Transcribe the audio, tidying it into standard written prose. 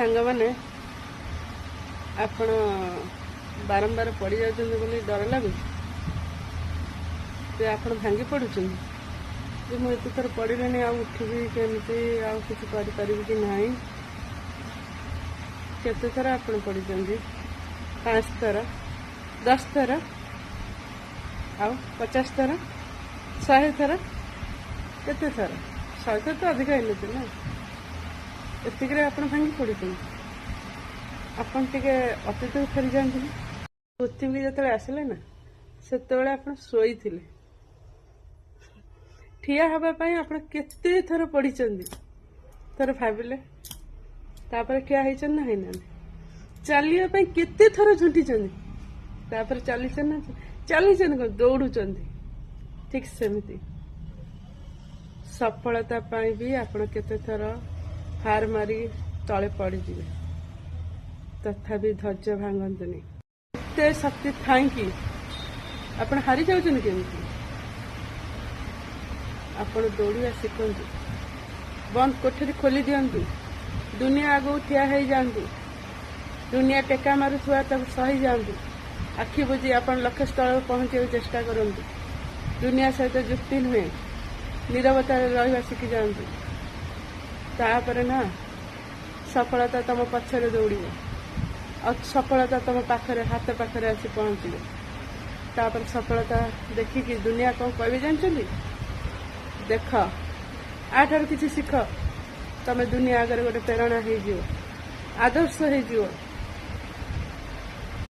सांग मैंने आपण बारंबार पड़ जाउछन्ती बोली डर लगुच आपण भांगी पड़ुछन्ती मुझे एत थर पड़े आ उठिबी केमती आ किसी करि कि नहीं केते थर आपण पड़िछन्ती 5 थर 10 थर आ 50 थर 100 थर केते थर 100 थर तो अधिक होती ना एतिक आपण भांगी पड़ुछन्ती आपण टिके अतीत फेरी जाते पृथ्वी जो आसिले ना से शोई ठिया हाँपाई आप केते थर पड़ी थर भाविले तापर क्या ना है चलिए केते थर झुंटी चली चली दौड़ू ठीक सेमती सफलता भी आपण केते थर हार मारी तले पड़े तथापि धैर्य भांगतुनि एते शक्ति थाई आपण हारी जाउछन केमती आपण दौड़िया शिखंतु बंद कोठरी खोली दिंतु दुनिया आगो ठिया हो जातु दुनिया टेका मारुवा सही जातु आखि बुझी आपण लक्ष्य स्थल पहुंचे चेष्टा करंतु दुनिया सहित जुक्ति नुहे नीरवता रहा शिखी जातु तापर ना सफलता तुम पछरे दौड़ और सफलता तुम पाखरे हाथ पाखरे आसी पहुंचे तापर सफलता देखिकी दुनिया कौन कह जानते देख आठार किसी शिख तुम दुनिया आगे गोटे प्रेरणा हो आदर्श हो